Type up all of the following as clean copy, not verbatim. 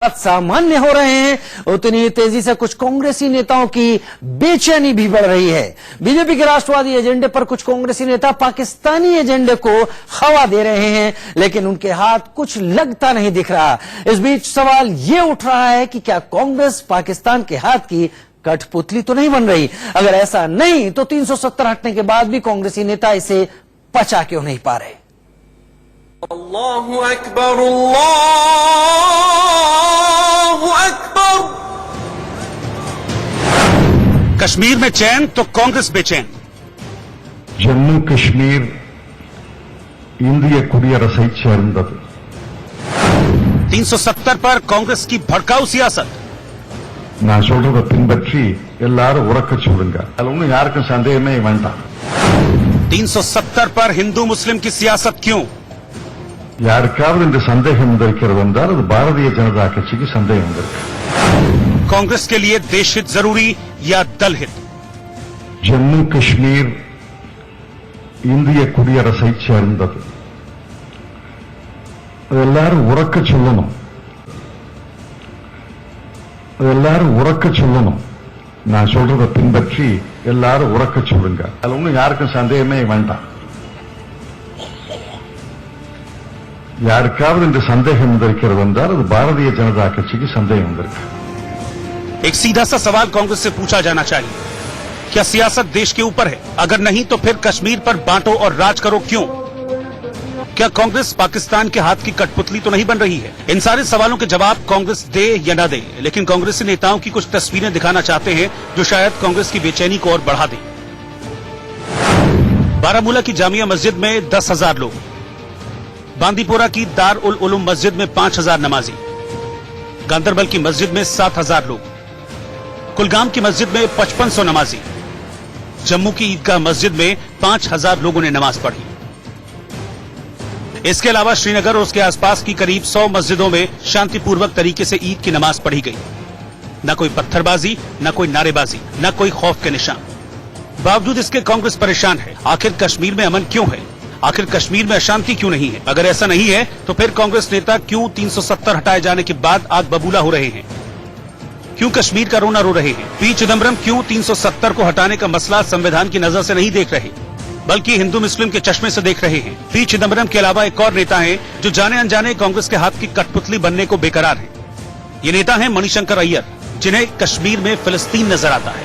सामान्य हो रहे हैं उतनी तेजी से कुछ कांग्रेसी नेताओं की बेचैनी भी बढ़ रही है। बीजेपी के राष्ट्रवादी एजेंडे पर कुछ कांग्रेसी नेता पाकिस्तानी एजेंडे को हवा दे रहे हैं, लेकिन उनके हाथ कुछ लगता नहीं दिख रहा। इस बीच सवाल यह उठ रहा है कि क्या कांग्रेस पाकिस्तान के हाथ की कठपुतली तो नहीं बन रही? अगर ऐसा नहीं तो 370 हटने के बाद भी कांग्रेसी नेता इसे पचा क्यों नहीं पा रहे? अल्लाहु अकबर, अल्लाहु अकबर। कश्मीर में चैन तो कांग्रेस बेचैन। जम्मू कश्मीर இந்திய குடியரசை சேர்ந்தது। 370 पर कांग्रेस की भड़काऊ सियासत। நான் சொல்றதை பின்பற்றி எல்லாரும் உறக்க சொல்லுங்க, அதுல ஒன்னும் யாருக்கும் சந்தேகமே வேண்டாம்। 370 पर हिंदू मुस्लिम की सियासत क्यों? யாருக்காவது இந்த சந்தேகம் இருக்கிறது என்றால் அது பாரதிய ஜனதா கட்சிக்கு சந்தேகம் இருக்கு। कांग्रेस के लिए देश हित जरूरी या दल हित? ஜம்மு காஷ்மீர் இந்திய குடியரசை சேர்ந்தது, எல்லாரும் உறக்க சொல்லணும், எல்லாரும் உறக்க சொல்லணும்। நான் சொல்றதை பின்பற்றி எல்லாரும் உறக்க சொல்லுங்க, அதுல ஒன்னும் யாருக்கும் சந்தேகமே வேண்டாம்। யாருக்காவது இந்த சந்தேகம் இருக்கிறது என்றால் அது பாரதிய ஜனதா கட்சிக்கு சந்தேகம் இருக்கு। एक सीधा सा सवाल कांग्रेस से पूछा जाना चाहिए, क्या सियासत देश के ऊपर है? अगर नहीं तो फिर कश्मीर पर बांटो और राज करो क्यों? क्या कांग्रेस पाकिस्तान के हाथ की कठपुतली तो नहीं बन रही है? इन सारे सवालों के जवाब कांग्रेस दे या न दे, लेकिन कांग्रेसी नेताओं की कुछ तस्वीरें दिखाना चाहते हैं जो शायद कांग्रेस की बेचैनी को और बढ़ा दे। बारामूला की जामिया मस्जिद में 10,000 लोग, बांदीपोरा की दार उल उलूम मस्जिद में 5,000 नमाजी, गांदरबल की मस्जिद में 7,000 लोग, कुलगाम की मस्जिद में 5500 नमाजी, जम्मू की ईदगाह मस्जिद में 5,000 लोगों ने नमाज पढ़ी। इसके अलावा श्रीनगर और उसके आसपास की करीब 100 मस्जिदों में शांतिपूर्वक तरीके से ईद की नमाज पढ़ी गई। न कोई पत्थरबाजी, न कोई नारेबाजी, न कोई खौफ के निशान। बावजूद इसके कांग्रेस परेशान है। आखिर कश्मीर में अमन क्यों है? आखिर कश्मीर में अशांति क्यों नहीं है? अगर ऐसा नहीं है तो फिर कांग्रेस नेता क्यों 370 हटाए जाने के बाद आग बबूला हो रहे हैं? क्यों कश्मीर का रोना रो रहे हैं? पी चिदम्बरम क्यों 370 को हटाने का मसला संविधान की नजर से नहीं देख रहे, बल्कि हिंदू मुस्लिम के चश्मे से देख रहे हैं? पी चिदम्बरम के अलावा एक और नेता है जो जाने अनजाने कांग्रेस के हाथ की कठपुतली बनने को बेकरार है। ये नेता है मणिशंकर अय्यर, जिन्हें कश्मीर में फिलिस्तीन नजर आता है।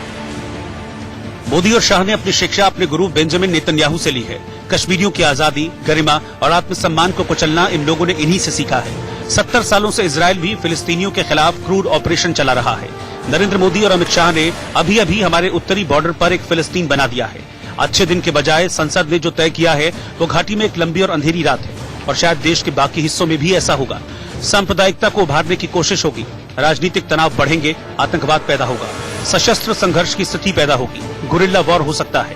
मोदी और शाह ने अपनी शिक्षा अपने गुरु बेंजामिन नेतन्याहू से ली है। कश्मीरियों की आजादी, गरिमा और आत्मसम्मान को कुचलना इन लोगों ने इन्हीं से सीखा है। 70 सालों से इजरायल भी फिलिस्तीनियों के खिलाफ क्रूर ऑपरेशन चला रहा है। नरेंद्र मोदी और अमित शाह ने अभी अभी हमारे उत्तरी बॉर्डर पर एक फिलिस्तीन बना दिया है। अच्छे दिन के बजाय संसद ने जो तय किया है वो घाटी में एक लंबी और अंधेरी रात है, और शायद देश के बाकी हिस्सों में भी ऐसा होगा। सांप्रदायिकता को उभारने की कोशिश होगी, राजनीतिक तनाव बढ़ेंगे, आतंकवाद पैदा होगा, सशस्त्र संघर्ष की स्थिति पैदा होगी, गुरिल्ला वॉर हो सकता है।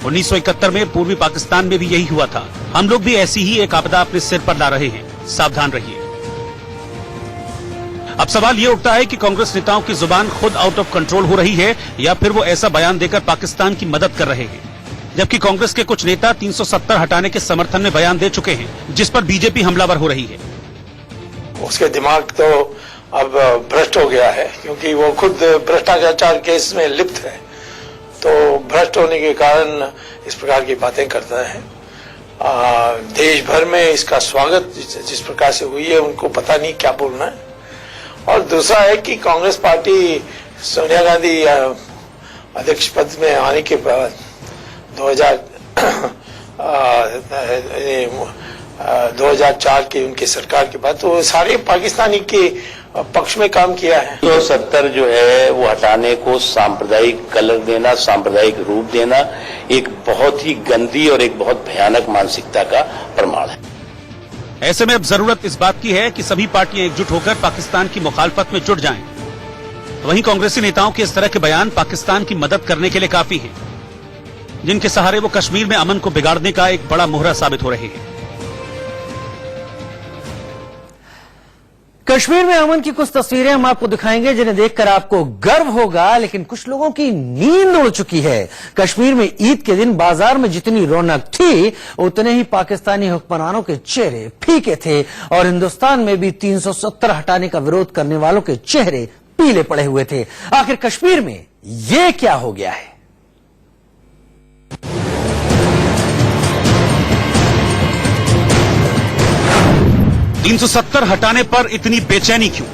1971 में पूर्वी पाकिस्तान में भी यही हुआ था। हम लोग भी ऐसी ही एक आपदा अपने सिर पर ला रहे हैं, सावधान रहिए। अब सवाल ये उठता है कि कांग्रेस नेताओं की जुबान खुद आउट ऑफ कंट्रोल हो रही है या फिर वो ऐसा बयान देकर पाकिस्तान की मदद कर रहे हैं, जबकि कांग्रेस के कुछ नेता 370 हटाने के समर्थन में बयान दे चुके हैं, जिस पर बीजेपी हमलावर हो रही है। उसके दिमाग तो अब भ्रष्ट हो गया है, क्योंकि वो खुद भ्रष्टाचार केस में लिप्त है, तो भ्रष्ट होने के कारण इस प्रकार की बातें करता है। देश भर में इसका स्वागत जिस प्रकार से हुई है, उनको पता नहीं क्या बोलना है। और दूसरा है कि कांग्रेस पार्टी सोनिया गांधी अध्यक्ष पद में आने के बाद 2004 की उनकी सरकार के बाद तो सारे पाकिस्तानी के पक्ष में काम किया है। 370 जो है वो हटाने को सांप्रदायिक कलर देना, सांप्रदायिक रूप देना एक बहुत ही गंदी और एक बहुत भयानक मानसिकता का प्रमाण है। ऐसे में अब जरूरत इस बात की है कि सभी पार्टियां एकजुट होकर पाकिस्तान की मुखालफत में जुट जाएं। वहीं कांग्रेसी नेताओं के इस तरह के बयान पाकिस्तान की मदद करने के लिए काफी हैं, जिनके सहारे वो कश्मीर में अमन को बिगाड़ने का एक बड़ा मोहरा साबित हो रहे हैं। कश्मीर में अमन की कुछ तस्वीरें हम आपको दिखाएंगे जिन्हें देखकर आपको गर्व होगा, लेकिन कुछ लोगों की नींद उड़ चुकी है। कश्मीर में ईद के दिन बाजार में जितनी रौनक थी उतने ही पाकिस्तानी हुक्मरानों के चेहरे फीके थे और हिंदुस्तान में भी 370 हटाने का विरोध करने वालों के चेहरे पीले पड़े हुए थे। आखिर कश्मीर में ये क्या हो गया है? 370 हटाने पर इतनी बेचैनी क्यों?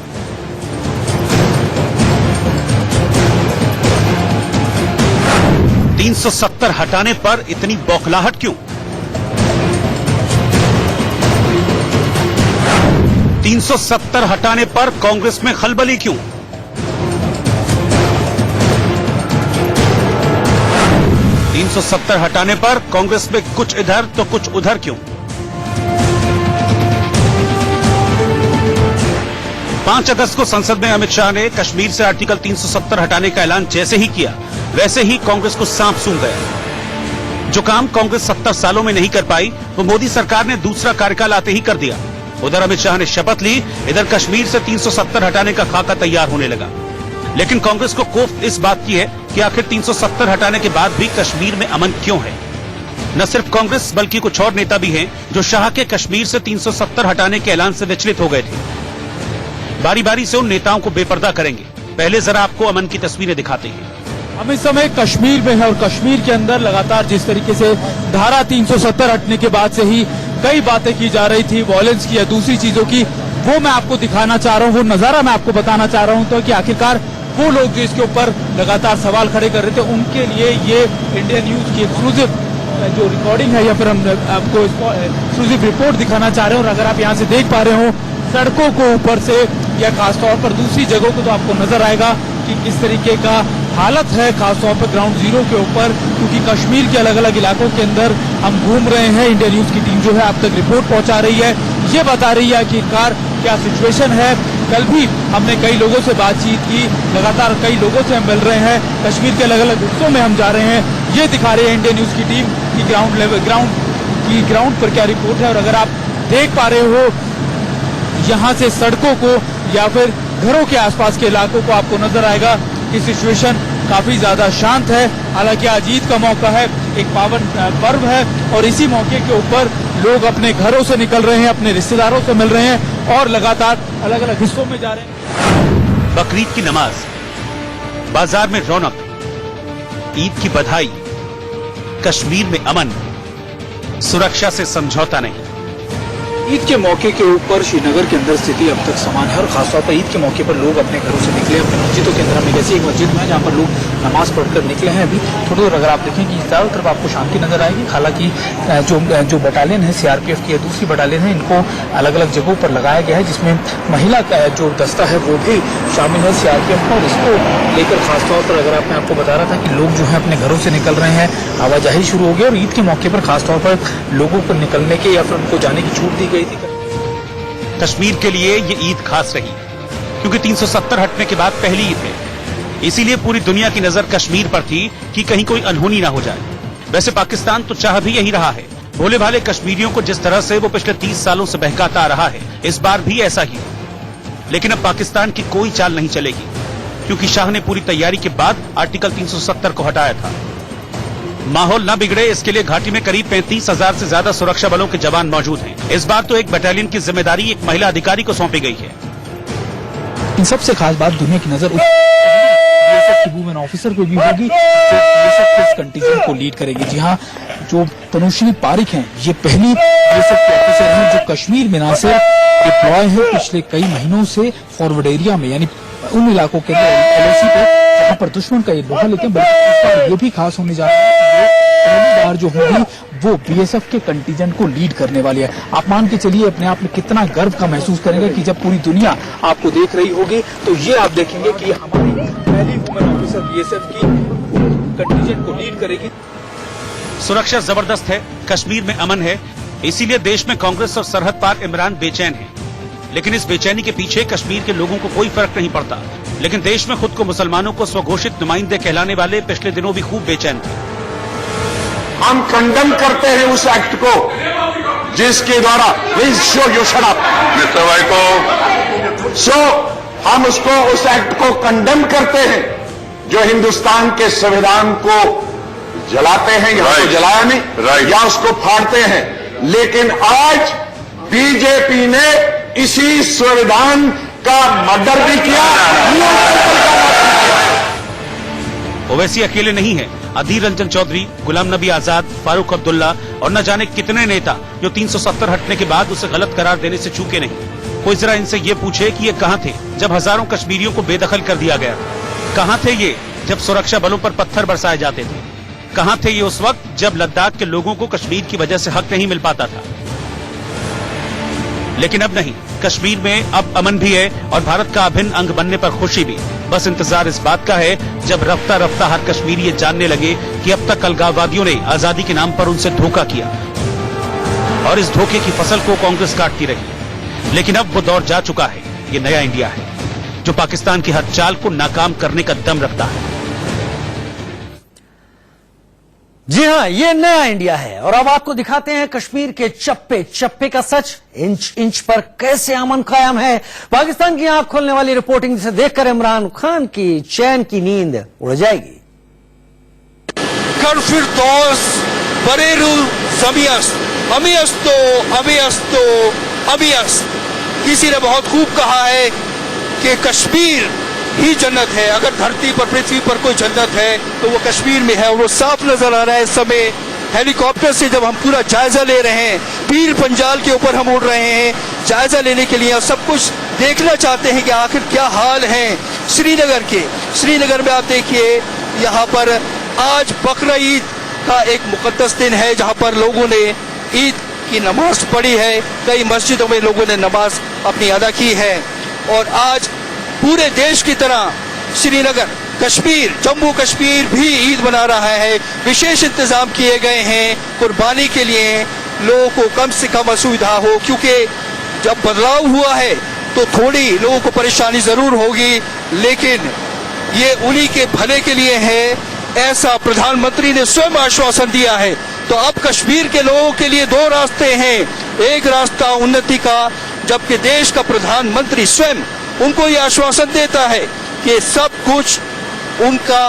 $370 हटाने पर इतनी बौखलाहट क्यों? 370 हटाने पर कांग्रेस में खलबली क्यों? $370 हटाने पर कांग्रेस में कुछ इधर तो कुछ उधर क्यों? 5 अगस्त को संसद में अमित शाह ने कश्मीर से आर्टिकल 370 हटाने का ऐलान जैसे ही किया वैसे ही कांग्रेस को सांप सूंघ गया। जो काम कांग्रेस 70 सालों में नहीं कर पाई वो मोदी सरकार ने दूसरा कार्यकाल आते ही कर दिया। उधर अमित शाह ने शपथ ली, इधर कश्मीर से 370 हटाने का खाका तैयार होने लगा। लेकिन कांग्रेस को कोफ्त इस बात की है कि आखिर 370 हटाने के बाद भी कश्मीर में अमन क्यों है। न सिर्फ कांग्रेस बल्कि कुछ और नेता भी हैं जो शाह के कश्मीर से 370 हटाने के ऐलान से विचलित हो गए थे। बारी बारी से उन नेताओं को बेपर्दा करेंगे। पहले जरा आपको अमन की तस्वीरें दिखाते हैं। हम इस समय कश्मीर में है और कश्मीर के अंदर लगातार जिस तरीके से धारा 370 हटने के बाद से ही कई बातें की जा रही थी, वॉयलेंस की या दूसरी चीजों की, वो मैं आपको दिखाना चाह रहा हूँ, वो नजारा मैं आपको बताना चाह रहा हूँ। तो कि आखिरकार वो लोग जो इसके ऊपर लगातार सवाल खड़े कर रहे थे उनके लिए ये इंडिया न्यूज की एक्सक्लूसिव जो रिकॉर्डिंग है या फिर हम आपको एक्सक्लूसिव रिपोर्ट दिखाना चाह रहे हैं। और अगर आप यहाँ से देख पा रहे हो सड़कों को ऊपर से या खासतौर पर दूसरी जगहों को तो आपको नजर आएगा कि किस तरीके का हालत है, खासतौर पर ग्राउंड जीरो के ऊपर, क्योंकि कश्मीर के अलग अलग इलाकों के अंदर हम घूम रहे हैं। इंडिया न्यूज की टीम जो है आप तक रिपोर्ट पहुंचा रही है, ये बता रही है आखिरकार क्या सिचुएशन है। कल भी हमने कई लोगों से बातचीत की, लगातार कई लोगों से हम मिल रहे हैं, कश्मीर के अलग अलग हिस्सों में हम जा रहे हैं। ये दिखा रही है इंडिया न्यूज की टीम की ग्राउंड पर क्या रिपोर्ट है। और अगर आप देख पा रहे हो यहाँ से सड़कों को या फिर घरों के आसपास के इलाकों को आपको नजर आएगा कि सिचुएशन काफी ज्यादा शांत है। हालांकि आज ईद का मौका है, एक पावन पर्व है और इसी मौके के ऊपर लोग अपने घरों से निकल रहे हैं, अपने रिश्तेदारों से मिल रहे हैं और लगातार अलग अलग हिस्सों में जा रहे हैं। बकरीद की नमाज, बाजार में रौनक, ईद की बधाई, कश्मीर में अमन, सुरक्षा से समझौता नहीं। ईद के मौके के ऊपर श्रीनगर के अंदर स्थिति अब तक समान है और खासतौर पर ईद के मौके पर लोग अपने घरों से निकले, अपनी मस्जिदों के अंदर। हमने जैसे एक मस्जिद में जहाँ पर लोग नमाज पढ़कर निकले हैं अभी थोड़ी देर अगर आप देखें कि चारों तरफ आपको शांति नजर आएगी। हालांकि जो बटालियन है सीआरपीएफ की या दूसरी बटालियन है इनको अलग अलग जगहों पर लगाया गया है, जिसमें महिला का जो दस्ता है वो भी शामिल है सीआरपीएफ का। और इसको लेकर खासतौर पर अगर मैं आपको बता रहा था कि लोग जो है अपने घरों से निकल रहे हैं, आवाजाही शुरू हो गई और ईद के मौके पर खासतौर पर लोगों को निकलने के या फिर उनको जाने की छूट दी गई थी। कश्मीर के लिए ये ईद खास रही क्योंकि 370 हटने के बाद पहली ईद है, इसीलिए पूरी दुनिया की नजर कश्मीर पर थी कि कहीं कोई अनहोनी ना हो जाए। वैसे पाकिस्तान तो चाह भी यही रहा है, भोले भाले कश्मीरियों को जिस तरह से वो पिछले 30 सालों से बहकाता आ रहा है इस बार भी ऐसा ही। लेकिन अब पाकिस्तान की कोई चाल नहीं चलेगी क्योंकि शाह ने पूरी तैयारी के बाद आर्टिकल 370 को हटाया था। माहौल न बिगड़े इसके लिए घाटी में करीब 35,000 से ज्यादा सुरक्षा बलों के जवान मौजूद हैं। इस बार तो एक बटालियन की जिम्मेदारी एक महिला अधिकारी को सौंपी गई है। इन सबसे खास बात दुनिया की नजर बीएसएफ की वुमेन ऑफिसर को भी होगी जो बीएसएफ के इस कंटीजेंट को लीड करेगी। जी हाँ, जो तनुश्री पारिक हैं ये पहली बीएसएफ के ऑफिसर हैं जो कश्मीर में न सिर्फ डिप्लॉय है पिछले कई महीनों से फॉरवर्ड एरिया में, यानी उन इलाकों के एलओसी पे जहाँ पर दुश्मन का ये लोहा लेते हैं, बल्कि इस बार ये भी खास होने जा रहा है कि पहली बार जो होगी वो बीएसएफ के कंटीजेंट को लीड करने वाली है। आप मान के चलिए अपने आप में कितना गर्व का महसूस करेंगे कि जब पूरी दुनिया आपको देख रही होगी तो ये आप देखेंगे कि हमारी पहली वुमेन ऑफिसर बीएसएफ की कंटीजेंट को लीड करेगी। सुरक्षा जबरदस्त है, कश्मीर में अमन है, इसीलिए देश में कांग्रेस और सरहद पार इमरान बेचैन है। लेकिन इस बेचैनी के पीछे कश्मीर के लोगों को कोई फर्क नहीं पड़ता। लेकिन देश में खुद को मुसलमानों को स्वघोषित नुमाइंदे कहलाने वाले पिछले दिनों भी खूब बेचैन थे। हम कंडम करते हैं उस एक्ट को जिसके द्वारा please show your shut up mister Vaiko so हम उसको उस एक्ट को कंडेम करते हैं जो हिंदुस्तान के संविधान को जलाते हैं, या तो जलाया नहीं या उसको फाड़ते हैं। लेकिन आज बीजेपी ने इसी संविधान का मर्डर भी किया। ओवैसी अकेले नहीं है। अधीर रंजन चौधरी, गुलाम नबी आजाद, फारूक अब्दुल्ला और न जाने कितने नेता जो 370 हटने के बाद उसे गलत करार देने से चूके नहीं। कोई जरा इनसे ये पूछे कि ये कहां थे जब हजारों कश्मीरियों को बेदखल कर दिया गया? कहां थे ये जब सुरक्षा बलों पर पत्थर बरसाए जाते थे? कहां थे ये उस वक्त जब लद्दाख के लोगों को कश्मीर की वजह से हक नहीं मिल पाता था? लेकिन अब नहीं, कश्मीर में अब अमन भी है और भारत का अभिन्न अंग बनने पर खुशी भी। बस इंतजार इस बात का है जब रफ्ता रफ्ता हर कश्मीरी ये जानने लगे कि अब तक अलगाववादियों ने आजादी के नाम पर उनसे धोखा किया और इस धोखे की फसल को कांग्रेस काटती रही। लेकिन अब वो दौर जा चुका है। ये नया इंडिया है जो पाकिस्तान की हर चाल को नाकाम करने का दम रखता है। जी हां, ये नया इंडिया है और अब आपको दिखाते हैं कश्मीर के चप्पे चप्पे का सच। इंच इंच पर कैसे अमन कायम है। पाकिस्तान की आंख खोलने वाली रिपोर्टिंग से देखकर इमरान खान की चैन की नींद उड़ जाएगी। Konfirtos Bareru Samias Amiasto Amiasto Amias। किसी ने बहुत खूब कहा है कि कश्मीर ही जन्नत है। अगर धरती पर, पृथ्वी पर कोई जन्नत है तो वो कश्मीर में है और वो साफ नजर आ रहा है। इस समय हेलीकॉप्टर से जब हम पूरा जायजा ले रहे हैं, पीर पंजाल के ऊपर हम उड़ रहे हैं जायजा लेने के लिए और सब कुछ देखना चाहते हैं कि आखिर क्या हाल है श्रीनगर के। श्रीनगर में आप देखिए, यहाँ पर आज बकरा ईद का एक मुकद्दस दिन है जहाँ पर लोगों ने ईद की नमाज पढ़ी है। कई मस्जिदों में लोगों ने नमाज अपनी अदा की है और आज पूरे देश की तरह श्रीनगर, कश्मीर, जम्मू कश्मीर भी ईद मना रहा है। विशेष इंतजाम किए गए हैं कुर्बानी के लिए, लोगों को कम से कम असुविधा हो, क्योंकि जब बदलाव हुआ है तो थोड़ी लोगों को परेशानी जरूर होगी, लेकिन ये उन्हीं के भले के लिए है, ऐसा प्रधानमंत्री ने स्वयं आश्वासन दिया है। तो अब कश्मीर के लोगों के लिए दो रास्ते हैं। एक रास्ता उन्नति का, जबकि देश का प्रधानमंत्री स्वयं उनको ये आश्वासन देता है कि सब कुछ उनका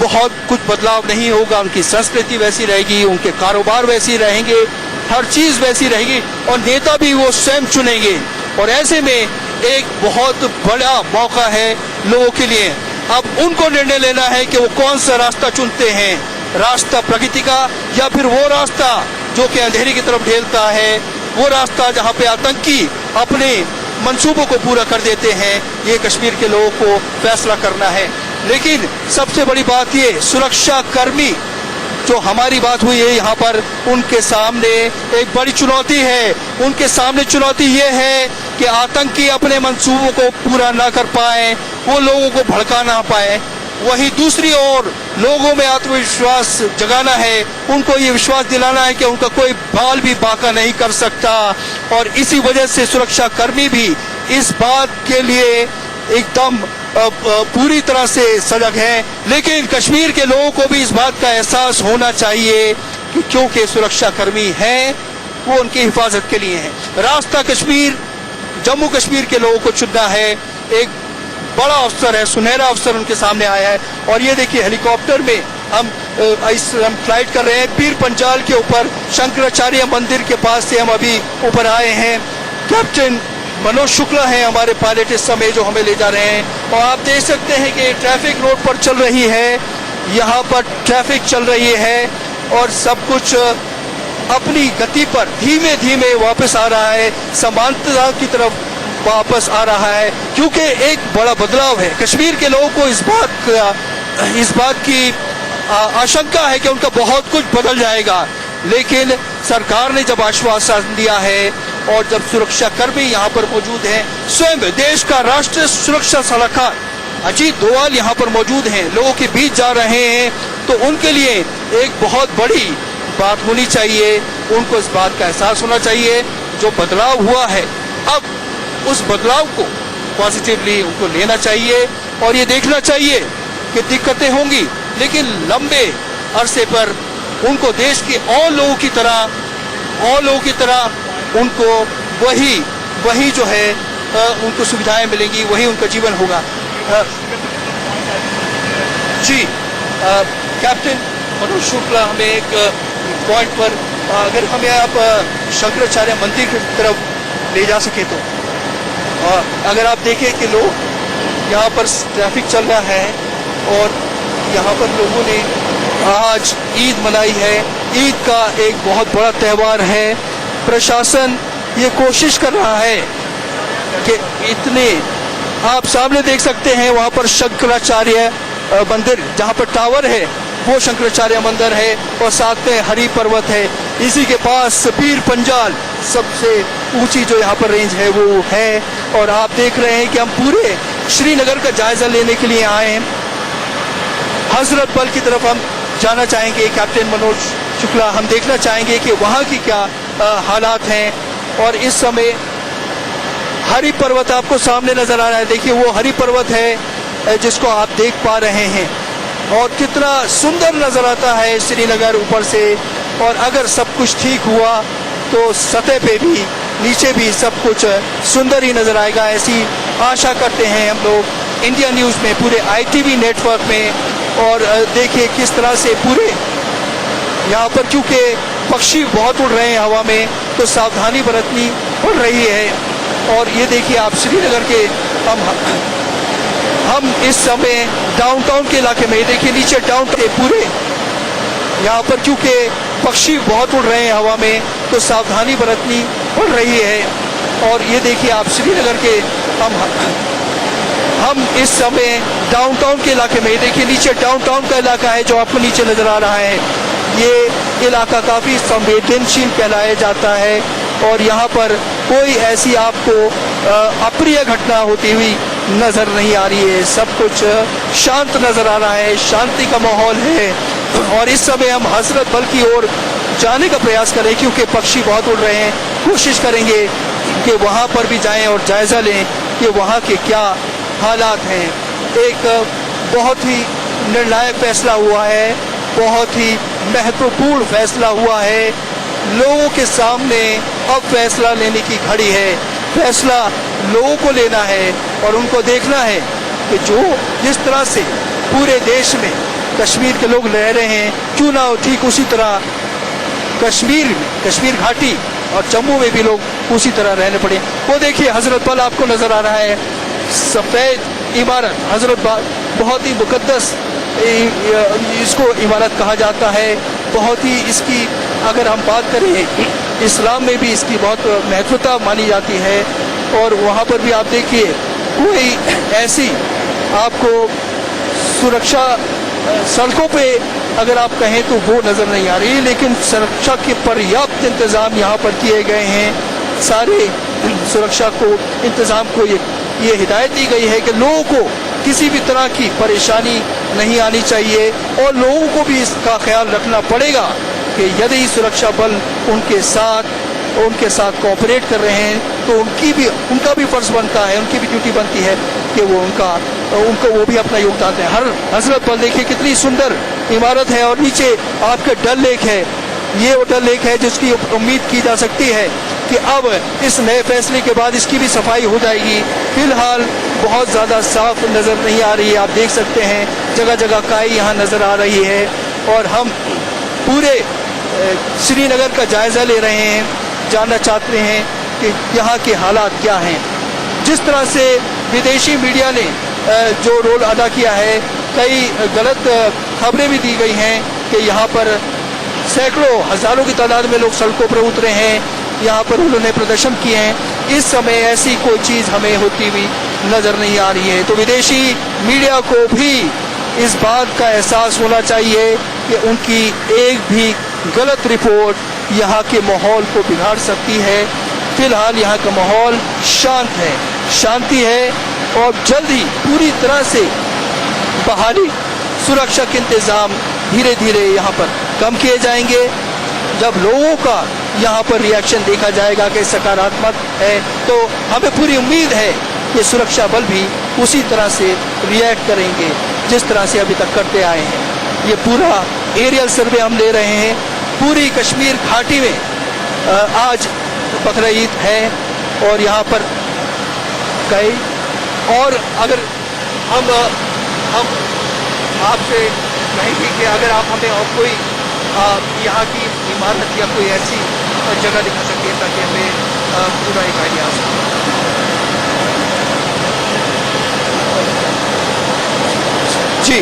बहुत कुछ बदलाव नहीं होगा, उनकी संस्कृति वैसी रहेगी, उनके कारोबार वैसी रहेंगे, हर चीज वैसी रहेगी और नेता भी वो स्वयं चुनेंगे। और ऐसे में एक बहुत बड़ा मौका है लोगों के लिए। अब उनको निर्णय लेना है कि वो कौन सा रास्ता चुनते हैं, रास्ता प्रगति का या फिर वो रास्ता जो कि अंधेरे की तरफ ढेलता है, वो रास्ता जहाँ पे आतंकी अपने मंसूबों को पूरा कर देते हैं। ये कश्मीर के लोगों को फैसला करना है। लेकिन सबसे बड़ी बात ये, सुरक्षा कर्मी जो हमारी बात हुई है यहाँ पर, उनके सामने एक बड़ी चुनौती है। उनके सामने चुनौती ये है कि आतंकी अपने मंसूबों को पूरा ना कर पाए, वो लोगों को भड़का ना पाए। वहीं दूसरी ओर लोगों में आत्मविश्वास जगाना है, उनको ये विश्वास दिलाना है कि उनका कोई बाल भी बांका नहीं कर सकता। और इसी वजह से सुरक्षा कर्मी भी इस बात के लिए एकदम पूरी तरह से सजग है। लेकिन कश्मीर के लोगों को भी इस बात का एहसास होना चाहिए कि क्योंकि सुरक्षा कर्मी हैं, वो उनकी हिफाजत के लिए हैं। रास्ता कश्मीर, जम्मू कश्मीर के लोगों को चुनना है। एक बड़ा अवसर है, सुनहरा अवसर उनके सामने आया है। और ये देखिए, हेलीकॉप्टर में हम फ्लाइट कर रहे हैं पीर पंजाल के ऊपर, शंकराचार्य मंदिर के पास से हम अभी ऊपर आए हैं। कैप्टन मनोज शुक्ला है हमारे पायलट इस समय जो हमें ले जा रहे हैं। और आप देख सकते हैं कि ट्रैफिक रोड पर चल रही है, यहाँ पर ट्रैफिक चल रही है और सब कुछ अपनी गति पर धीमे धीमे वापस आ रहा है, समानता की तरफ वापस आ रहा है। क्योंकि एक बड़ा बदलाव है। कश्मीर के लोगों को इस बात की आशंका है कि उनका बहुत कुछ बदल जाएगा। लेकिन सरकार ने जब आश्वासन दिया है और जब सुरक्षा कर्मी यहाँ पर मौजूद हैं, स्वयं देश का राष्ट्रीय सुरक्षा सलाहकार अजीत डोवाल यहाँ पर मौजूद हैं, लोगों के बीच जा रहे हैं, तो उनके लिए एक बहुत बड़ी बात होनी चाहिए। उनको इस बात का एहसास होना चाहिए जो बदलाव हुआ है, अब उस बदलाव को पॉजिटिवली उनको लेना चाहिए और ये देखना चाहिए कि दिक्कतें होंगी, लेकिन लंबे अरसे पर उनको देश के और लोगों की तरह उनको वही जो है उनको सुविधाएं मिलेंगी, वही उनका जीवन होगा। जी कैप्टन मनोज शुक्ला हमें एक पॉइंट पर अगर हमें आप शंकराचार्य मंदिर की तरफ ले जा सके तो अगर आप देखें कि लोग यहाँ पर ट्रैफिक चल रहा है और यहाँ पर लोगों ने आज ईद मनाई है। ईद का एक बहुत बड़ा त्यौहार है। प्रशासन ये कोशिश कर रहा है कि इतने आप सामने देख सकते हैं वहाँ पर शंकराचार्य मंदिर, जहाँ पर टावर है वो शंकराचार्य मंदिर है और साथ में हरि पर्वत है। इसी के पास पीर पंजाल सबसे ऊंची जो यहाँ पर रेंज है वो है। और आप देख रहे हैं कि हम पूरे श्रीनगर का जायजा लेने के लिए आए हैं। हजरत बल की तरफ हम जाना चाहेंगे। कैप्टन मनोज शुक्ला, हम देखना चाहेंगे कि वहाँ की क्या हालात हैं। और इस समय हरि पर्वत आपको सामने नजर आ रहा है। देखिए वो हरि पर्वत है जिसको आप देख पा रहे हैं और कितना सुंदर नजर आता है श्रीनगर ऊपर से। और अगर सब कुछ ठीक हुआ तो सतह पे भी नीचे भी सब कुछ सुंदर ही नजर आएगा, ऐसी आशा करते हैं हम लोग इंडिया न्यूज में, पूरे ITV नेटवर्क में। और देखिए किस तरह से पूरे यहाँ पर क्योंकि पक्षी बहुत उड़ रहे हैं हवा में तो सावधानी बरतनी पड़ रही है। और ये देखिए आप श्रीनगर के हम इस समय डाउनटाउन के इलाके में, देखिए नीचे डाउनटाउन पूरे यहाँ पर क्योंकि पक्षी बहुत उड़ रहे हैं हवा में तो सावधानी बरतनी पड़ रही है। और ये देखिए आप श्रीनगर के हम इस समय डाउनटाउन के इलाके में, देखिए नीचे डाउनटाउन का इलाका है जो आपको नीचे नजर आ रहा है। ये इलाका काफी संवेदनशील कहलाया जाता है और यहाँ पर कोई ऐसी आपको अप्रिय घटना होती हुई नजर नहीं आ रही है। सब कुछ शांत नजर आ रहा है, शांति का माहौल है। और इस समय हम हजरत बल की ओर जाने का प्रयास करें क्योंकि पक्षी बहुत उड़ रहे हैं। कोशिश करेंगे कि वहाँ पर भी जाएं और जायजा लें कि वहाँ के क्या हालात हैं। एक बहुत ही निर्णायक फैसला हुआ है, बहुत ही महत्वपूर्ण फैसला हुआ है। लोगों के सामने अब फैसला लेने की घड़ी है। फैसला लोगों को लेना है और उनको देखना है कि जो जिस तरह से पूरे देश में कश्मीर के लोग रह रहे हैं, क्यों ना हो ठीक उसी तरह कश्मीर घाटी और जम्मू में भी लोग उसी तरह रहने पड़े। वो देखिए हजरत बल आपको नजर आ रहा है, सफेद इमारत हजरत बल, बहुत ही मुकद्दस इसको इमारत कहा जाता है। बहुत ही इसकी अगर हम बात करें इस्लाम में भी इसकी बहुत महत्वता मानी जाती है। और वहाँ पर भी आप देखिए कोई ऐसी आपको सुरक्षा सड़कों पे अगर आप कहें तो वो नजर नहीं आ रही, लेकिन सुरक्षा के पर्याप्त इंतजाम यहाँ पर किए गए हैं। सारे सुरक्षा को इंतजाम को ये हिदायत दी गई है कि लोगों को किसी भी तरह की परेशानी नहीं आनी चाहिए और लोगों को भी इसका ख्याल रखना पड़ेगा कि यदि सुरक्षा बल उनके साथ कोऑपरेट कर रहे हैं तो उनका भी फर्ज बनता है, उनकी भी ड्यूटी बनती है कि वो उनको वो भी अपना योगदान दें। हर हजरत बल देखिए कितनी सुंदर इमारत है और नीचे आपका डल लेक है। ये वो डल लेक है जिसकी उम्मीद की जा सकती है कि अब इस नए फैसले के बाद इसकी भी सफाई हो जाएगी। फिलहाल बहुत ज़्यादा साफ नज़र नहीं आ रही है, आप देख सकते हैं जगह जगह काई यहाँ नज़र आ रही है। और हम पूरे श्रीनगर का जायज़ा ले रहे हैं, जानना चाहते हैं कि यहाँ के हालात क्या हैं। जिस तरह से विदेशी मीडिया ने जो रोल अदा किया है, कई गलत खबरें भी दी गई हैं कि यहाँ पर सैकड़ों हजारों की तादाद में लोग सड़कों पर उतरे हैं, यहाँ पर उन्होंने प्रदर्शन किए हैं। इस समय ऐसी कोई चीज़ हमें होती हुई नजर नहीं आ रही है। तो विदेशी मीडिया को भी इस बात का एहसास होना चाहिए कि उनकी एक भी गलत रिपोर्ट यहाँ के माहौल को बिगाड़ सकती है। फिलहाल यहाँ का माहौल शांत है, शांति है और जल्द ही पूरी तरह से बहाली सुरक्षा के इंतजाम धीरे धीरे यहाँ पर कम किए जाएंगे। जब लोगों का यहाँ पर रिएक्शन देखा जाएगा कि सकारात्मक है तो हमें पूरी उम्मीद है कि सुरक्षा बल भी उसी तरह से रिएक्ट करेंगे जिस तरह से अभी तक करते आए हैं। ये पूरा एरियल सर्वे हम ले रहे हैं। पूरी कश्मीर घाटी में आज बकरीद है और यहाँ पर गए। और अगर हम आपसे कहेंगे कि अगर आप हमें और कोई यहाँ की इमारत या कोई ऐसी जगह दिखा सकते हैं ताकि हमें पूरा एक आइडिया आ सके। जी,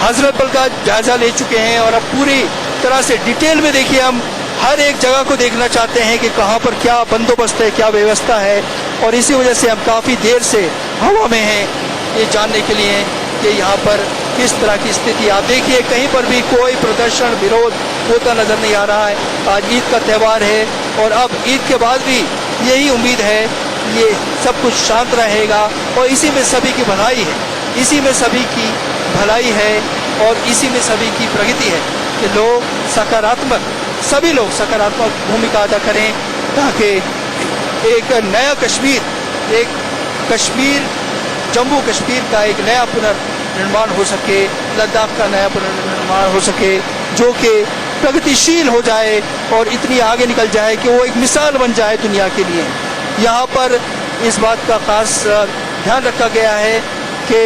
हजरत बल का जायजा ले चुके हैं और अब पूरी तरह से डिटेल में देखिए, हम हर एक जगह को देखना चाहते हैं कि कहाँ पर क्या बंदोबस्त है, क्या व्यवस्था है। और इसी वजह से हम काफ़ी देर से हवा में हैं ये जानने के लिए कि यहाँ पर किस तरह की स्थिति। आप देखिए कहीं पर भी कोई प्रदर्शन विरोध होता नजर नहीं आ रहा है। आज ईद का त्यौहार है और अब ईद के बाद भी यही उम्मीद है ये सब कुछ शांत रहेगा और इसी में सभी की भलाई है, इसी में सभी की भलाई है और इसी में सभी की प्रगति है कि सभी लोग सकारात्मक भूमिका अदा करें ताकि एक नया कश्मीर, एक कश्मीर, जम्मू कश्मीर का एक नया पुनर्निर्माण हो सके, लद्दाख का नया पुनर्निर्माण हो सके जो कि प्रगतिशील हो जाए और इतनी आगे निकल जाए कि वो एक मिसाल बन जाए दुनिया के लिए। यहाँ पर इस बात का खास ध्यान रखा गया है कि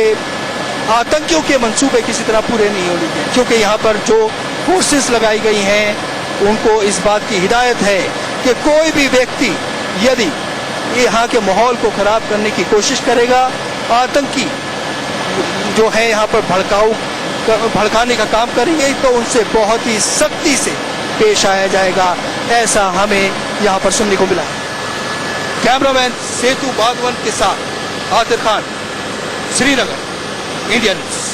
आतंकियों के मंसूबे किसी तरह पूरे नहीं होने चाहिए, क्योंकि यहाँ पर जो फोर्सेस लगाई गई हैं उनको इस बात की हिदायत है कि कोई भी व्यक्ति यदि यहाँ के माहौल को खराब करने की कोशिश करेगा, आतंकी जो है यहाँ पर भड़काने का काम करेंगे तो उनसे बहुत ही सख्ती से पेश आया जाएगा। ऐसा हमें यहाँ पर सुनने को मिला है। कैमरामैन सेतु बागवन के साथ आतिर खान, श्रीनगर, इंडिया न्यूज।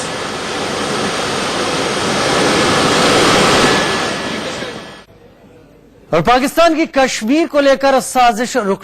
और पाकिस्तान की कश्मीर को लेकर साजिश रुक